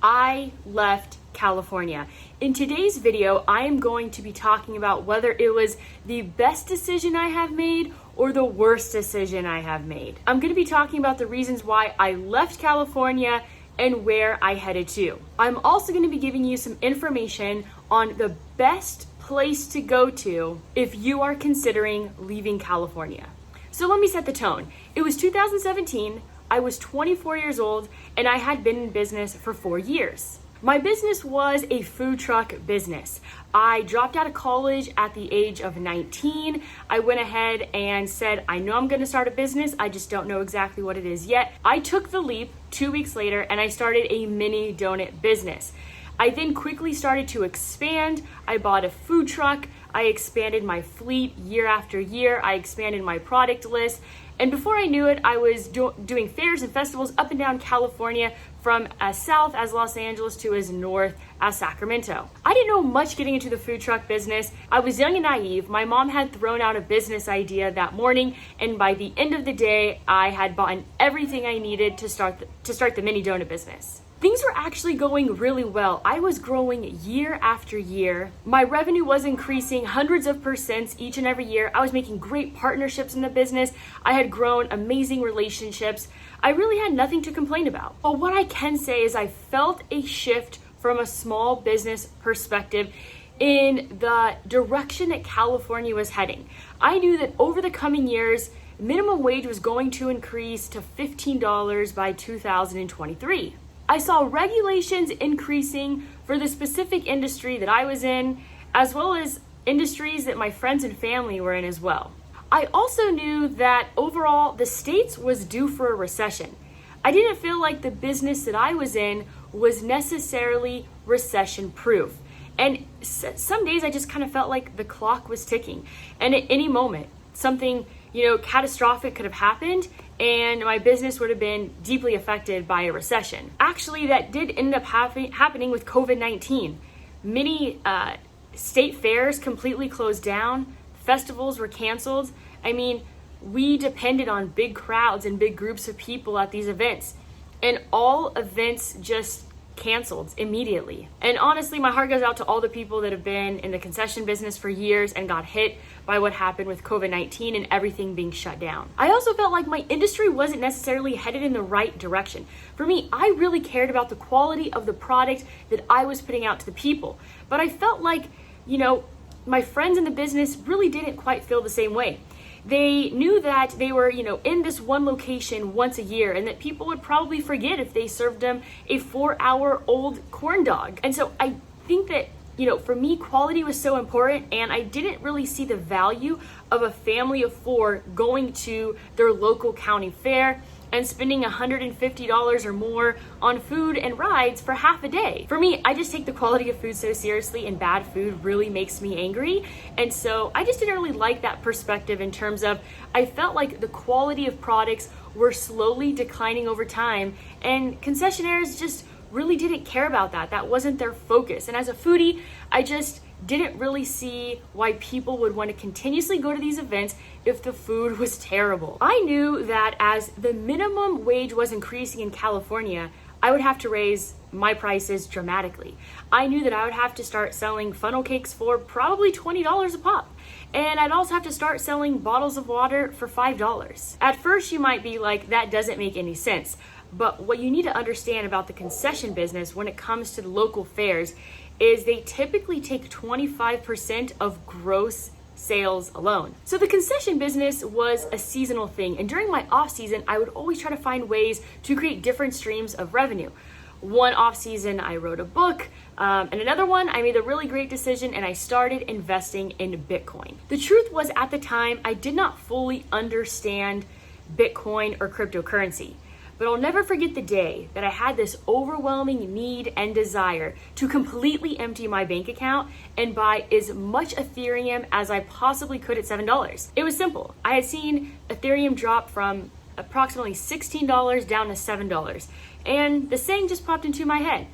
I left California. In today's video, I am going to be talking about whether it was the best decision I have made or the worst decision I have made. I'm going to be talking about the reasons why I left California and where I headed to. I'm also going to be giving you some information on the best place to go to if you are considering leaving California. So let me set the tone. It was 2017, I was 24 years old, and I had been in business for 4 years. My business was a food truck business. I dropped out of college at the age of 19. I went ahead and said, I know I'm gonna start a business, I just don't know exactly what it is yet. I took the leap 2 weeks later and I started a mini donut business. I then quickly started to expand. I bought a food truck. I expanded my fleet year after year. I expanded my product list. And before I knew it, I was doing fairs and festivals up and down California, from as south as Los Angeles to as north as Sacramento. I didn't know much getting into the food truck business. I was young and naive. My mom had thrown out a business idea that morning, and by the end of the day, I had bought everything I needed to start the mini donut business. Things were actually going really well. I was growing year after year. My revenue was increasing hundreds of percents each and every year. I was making great partnerships in the business. I had grown amazing relationships. I really had nothing to complain about. But what I can say is I felt a shift from a small business perspective in the direction that California was heading. I knew that over the coming years, minimum wage was going to increase to $15 by 2023. I saw regulations increasing for the specific industry that I was in, as well as industries that my friends and family were in as well. I also knew that overall the States was due for a recession. I didn't feel like the business that I was in was necessarily recession proof. And some days I just kind of felt like the clock was ticking. And at any moment, something catastrophic could have happened and my business would have been deeply affected by a recession. Actually, that did end up happening with COVID-19. Many state fairs completely closed down. Festivals were canceled. I mean, we depended on big crowds and big groups of people at these events, and all events just canceled immediately. And honestly, my heart goes out to all the people that have been in the concession business for years and got hit by what happened with COVID-19 and everything being shut down. I also felt like my industry wasn't necessarily headed in the right direction. For me, I really cared about the quality of the product that I was putting out to the people. But I felt like, my friends in the business really didn't quite feel the same way. They knew that they were, in this one location once a year, and that people would probably forget if they served them a 4-hour-old corn dog. And so I think that, for me, quality was so important, and I didn't really see the value of a family of 4 going to their local county fair and spending $150 or more on food and rides for half a day. For me, I just take the quality of food so seriously, and bad food really makes me angry. And so I just didn't really like that perspective in terms of, I felt like the quality of products were slowly declining over time, and concessionaires just really didn't care about that. That wasn't their focus. And as a foodie, I just didn't really see why people would want to continuously go to these events if the food was terrible. I knew that as the minimum wage was increasing in California, I would have to raise my prices dramatically. I knew that I would have to start selling funnel cakes for probably $20 a pop. And I'd also have to start selling bottles of water for $5. At first, you might be like, that doesn't make any sense. But what you need to understand about the concession business when it comes to the local fairs is they typically take 25% of gross sales alone. So the concession business was a seasonal thing, and during my off season, I would always try to find ways to create different streams of revenue. One off season, I wrote a book, and another one, I made a really great decision and I started investing in Bitcoin. The truth was, at the time, I did not fully understand Bitcoin or cryptocurrency. But I'll never forget the day that I had this overwhelming need and desire to completely empty my bank account and buy as much Ethereum as I possibly could at $7. It was simple. I had seen Ethereum drop from approximately $16 down to $7. And the saying just popped into my head: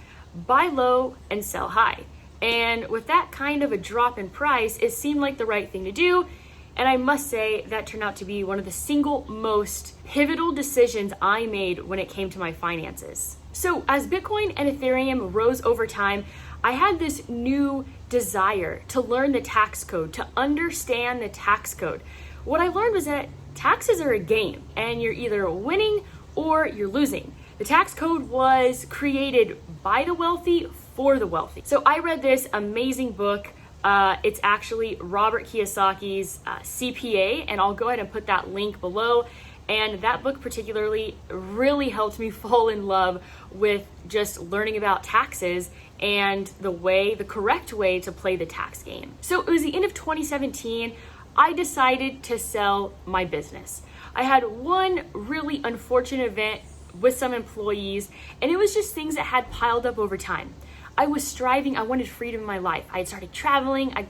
buy low and sell high. And with that kind of a drop in price, it seemed like the right thing to do. And I must say that turned out to be one of the single most pivotal decisions I made when it came to my finances. So as Bitcoin and Ethereum rose over time, I had this new desire to learn the tax code, to understand the tax code. What I learned was that taxes are a game and you're either winning or you're losing. The tax code was created by the wealthy for the wealthy. So I read this amazing book. It's actually Robert Kiyosaki's CPA, and I'll go ahead and put that link below. And that book particularly really helped me fall in love with just learning about taxes and the correct way to play the tax game. So it was the end of 2017. I decided to sell my business. I had one really unfortunate event with some employees, and it was just things that had piled up over time. I was striving, I wanted freedom in my life. I had started traveling, I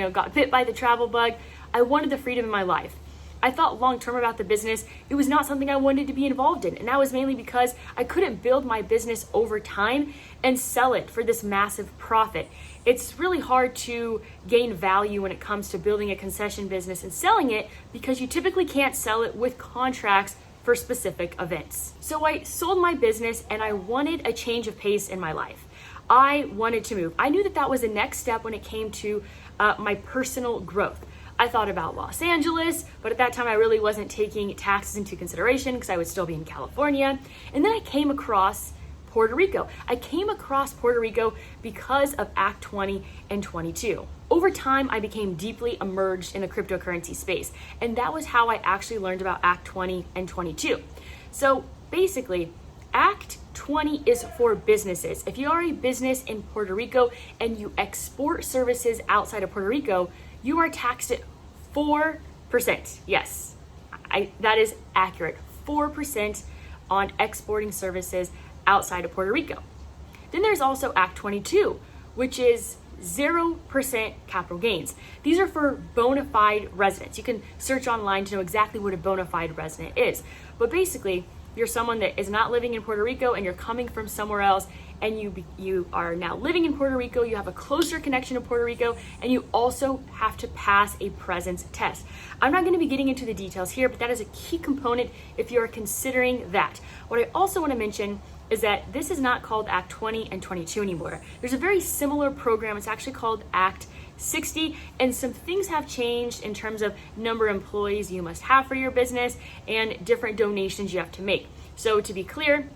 got bit by the travel bug. I wanted the freedom in my life. I thought long term about the business. It was not something I wanted to be involved in. And that was mainly because I couldn't build my business over time and sell it for this massive profit. It's really hard to gain value when it comes to building a concession business and selling it because you typically can't sell it with contracts for specific events. So I sold my business and I wanted a change of pace in my life. I wanted to move. I knew that was the next step when it came to my personal growth. I thought about Los Angeles, but at that time I really wasn't taking taxes into consideration because I would still be in California. And then I came across Puerto Rico. I came across Puerto Rico because of Act 20 and 22. Over time, I became deeply immersed in the cryptocurrency space, and that was how I actually learned about Act 20 and 22. So basically, Act 20 is for businesses. If you are a business in Puerto Rico and you export services outside of Puerto Rico, you are taxed at 4%. Yes, that is accurate. 4% on exporting services outside of Puerto Rico. Then there's also Act 22, which is 0% capital gains. These are for bona fide residents. You can search online to know exactly what a bona fide resident is. But basically, you're someone that is not living in Puerto Rico and you're coming from somewhere else, and you are now living in Puerto Rico, you have a closer connection to Puerto Rico, and you also have to pass a presence test. I'm not going to be getting into the details here, but that is a key component if you're considering that. What I also want to mention is that this is not called Act 20 and 22 anymore. There's a very similar program. It's actually called Act 60, and some things have changed in terms of number of employees you must have for your business and different donations you have to make. So to be clear,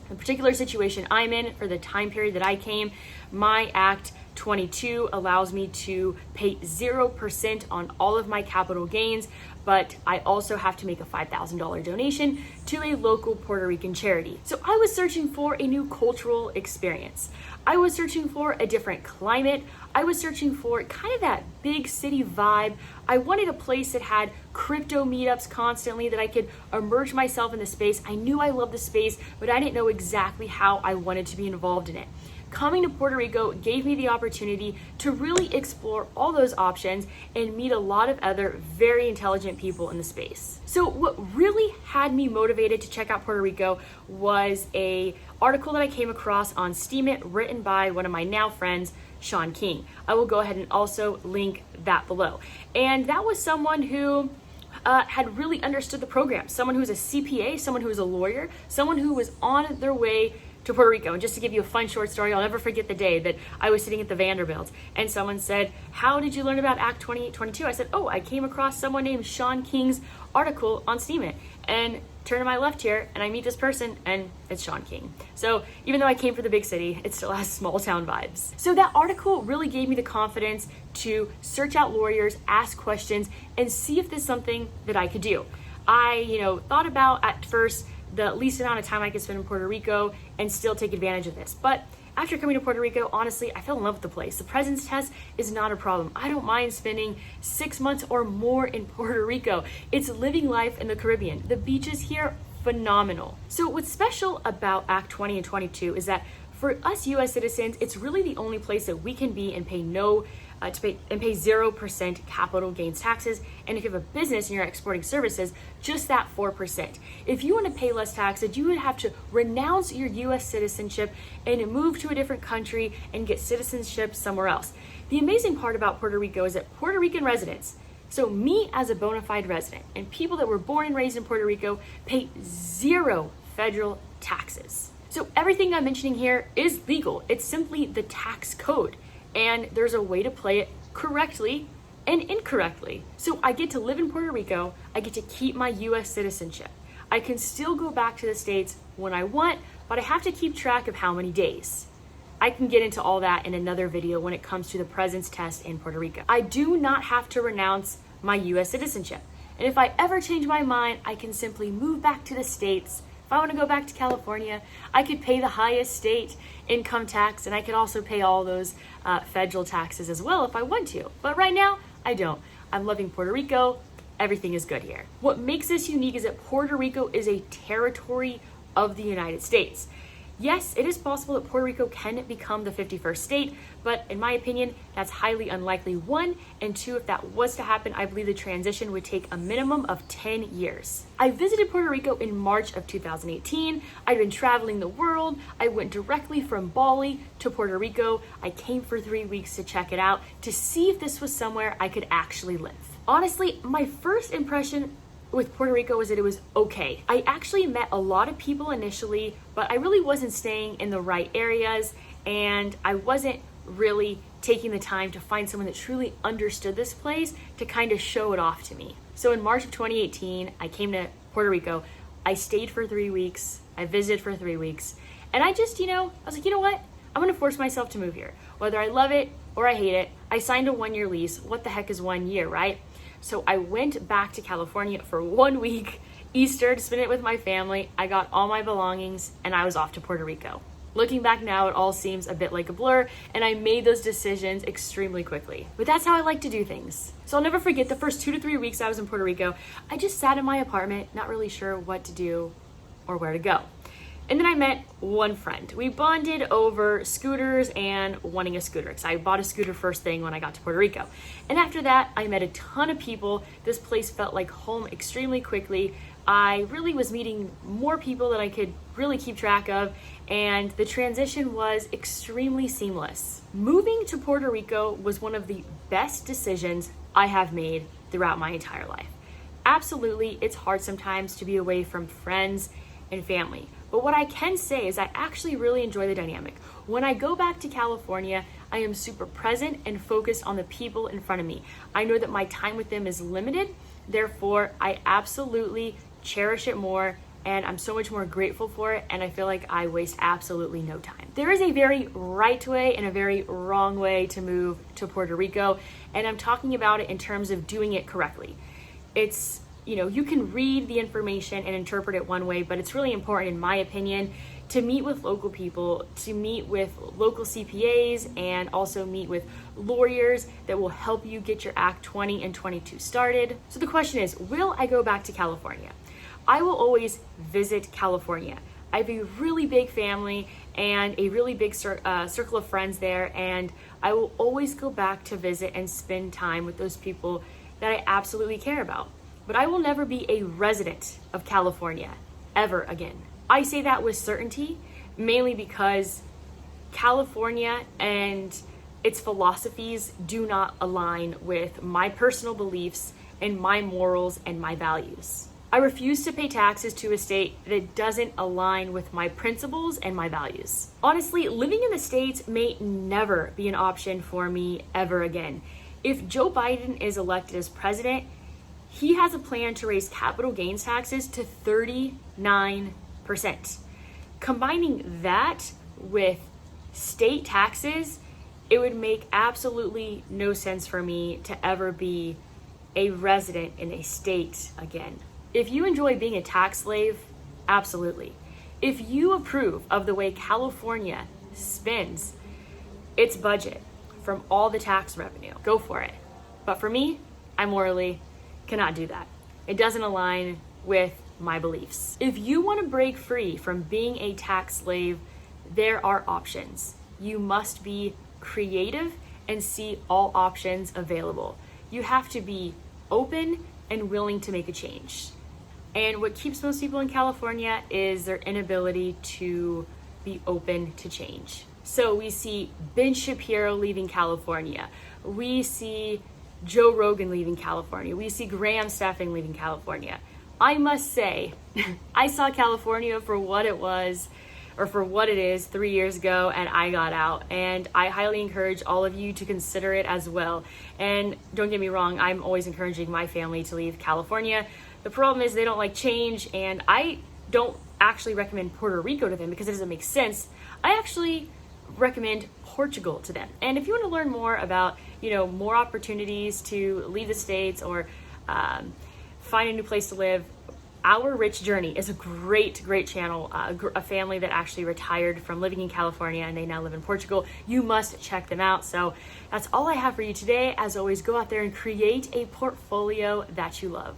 the particular situation I'm in for the time period that I came, my Act 22 allows me to pay 0% on all of my capital gains, but I also have to make a $5,000 donation to a local Puerto Rican charity. So I was searching for a new cultural experience. I was searching for a different climate. I was searching for kind of that big city vibe. I wanted a place that had crypto meetups constantly, that I could immerse myself in the space. I knew I loved the space, but I didn't know exactly how I wanted to be involved in it. Coming to Puerto Rico gave me the opportunity to really explore all those options and meet a lot of other very intelligent people in the space. So what really had me motivated to check out Puerto Rico was an article that I came across on Steemit written by one of my now friends, Sean King. I will go ahead and also link that below. And that was someone who had really understood the program, someone who was a CPA, someone who was a lawyer, someone who was on their way to Puerto Rico. And just to give you a fun short story, I'll never forget the day that I was sitting at the Vanderbilt and someone said, "How did you learn about Act 2022? I said, "Oh, I came across someone named Sean King's article on Steemit." And turn to my left here and I meet this person and it's Sean King. So even though I came from the big city, it still has small town vibes. So that article really gave me the confidence to search out lawyers, ask questions, and see if there's something that I could do. I, thought about at first the least amount of time I could spend in Puerto Rico and still take advantage of this. But after coming to Puerto Rico, honestly, I fell in love with the place. The presence test is not a problem. I don't mind spending 6 months or more in Puerto Rico. It's living life in the Caribbean. The beaches here, phenomenal. So what's special about Act 20 and 22 is that for us US citizens, it's really the only place that we can be and pay 0% capital gains taxes. And if you have a business and you're exporting services, just that 4%. If you want to pay less taxes, you would have to renounce your US citizenship and move to a different country and get citizenship somewhere else. The amazing part about Puerto Rico is that Puerto Rican residents, so me as a bona fide resident, and people that were born and raised in Puerto Rico pay 0 federal taxes. So everything I'm mentioning here is legal. It's simply the tax code, and there's a way to play it correctly and incorrectly. So I get to live in Puerto Rico, I get to keep my US citizenship. I can still go back to the States when I want, but I have to keep track of how many days. I can get into all that in another video when it comes to the presence test in Puerto Rico. I do not have to renounce my US citizenship. And if I ever change my mind, I can simply move back to the States. If I want to go back to California, I could pay the highest state income tax, and I could also pay all those federal taxes as well if I want to. But right now, I don't. I'm loving Puerto Rico. Everything is good here. What makes this unique is that Puerto Rico is a territory of the United States. Yes, it is possible that Puerto Rico can become the 51st state, but in my opinion, that's highly unlikely, one. And two, if that was to happen, I believe the transition would take a minimum of 10 years. I visited Puerto Rico in March of 2018. I'd been traveling the world. I went directly from Bali to Puerto Rico. I came for 3 weeks to check it out, to see if this was somewhere I could actually live. Honestly, my first impression with Puerto Rico was that it was okay. I actually met a lot of people initially, but I really wasn't staying in the right areas, and I wasn't really taking the time to find someone that truly understood this place to kind of show it off to me. So in March of 2018, I came to Puerto Rico. I stayed for 3 weeks. I visited for 3 weeks. And I just, I was like, you know what? I'm gonna force myself to move here. Whether I love it or I hate it, I signed a 1-year lease. What the heck is 1 year, right? So I went back to California for 1 week, Easter, to spend it with my family. I got all my belongings and I was off to Puerto Rico. Looking back now, it all seems a bit like a blur, and I made those decisions extremely quickly. But that's how I like to do things. So I'll never forget the first 2 to 3 weeks I was in Puerto Rico. I just sat in my apartment, not really sure what to do or where to go. And then I met one friend. We bonded over scooters and wanting a scooter, because I bought a scooter first thing when I got to Puerto Rico. And after that, I met a ton of people. This place felt like home extremely quickly. I really was meeting more people than I could really keep track of, and the transition was extremely seamless. Moving to Puerto Rico was one of the best decisions I have made throughout my entire life. Absolutely, it's hard sometimes to be away from friends and family. But what I can say is I actually really enjoy the dynamic. When I go back to California, I am super present and focused on the people in front of me. I know that my time with them is limited, therefore I absolutely cherish it more, and I'm so much more grateful for it, and I feel like I waste absolutely no time. There is a very right way and a very wrong way to move to Puerto Rico, and I'm talking about it in terms of doing it correctly. It's you can read the information and interpret it one way, but it's really important, in my opinion, to meet with local people, to meet with local CPAs, and also meet with lawyers that will help you get your Act 20 and 22 started. So the question is, will I go back to California? I will always visit California. I have a really big family and a really big circle of friends there, and I will always go back to visit and spend time with those people that I absolutely care about. But I will never be a resident of California ever again. I say that with certainty, mainly because California and its philosophies do not align with my personal beliefs and my morals and my values. I refuse to pay taxes to a state that doesn't align with my principles and my values. Honestly, living in the States may never be an option for me ever again. If Joe Biden is elected as president, he has a plan to raise capital gains taxes to 39%. Combining that with state taxes, it would make absolutely no sense for me to ever be a resident in a state again. If you enjoy being a tax slave, absolutely. If you approve of the way California spends its budget from all the tax revenue, go for it. But for me, I morally cannot do that. It doesn't align with my beliefs. If you want to break free from being a tax slave, there are options. You must be creative and see all options available. You have to be open and willing to make a change. And what keeps most people in California is their inability to be open to change. So we see Ben Shapiro leaving California. We see Joe Rogan leaving California. We see Graham Stephan leaving California. I must say, I saw California for what it was. or for what it is 3 years ago, and I got out. And I highly encourage all of you to consider it as well. And don't get me wrong, I'm always encouraging my family to leave California. The problem is they don't like change, and I don't actually recommend Puerto Rico to them because it doesn't make sense. I actually recommend Portugal to them. And if you want to learn more about, more opportunities to leave the States or find a new place to live, Our Rich Journey is a great channel, a family that actually retired from living in California and they now live in Portugal. You must check them out. So that's all I have for you today. As always, go out there and create a portfolio that you love.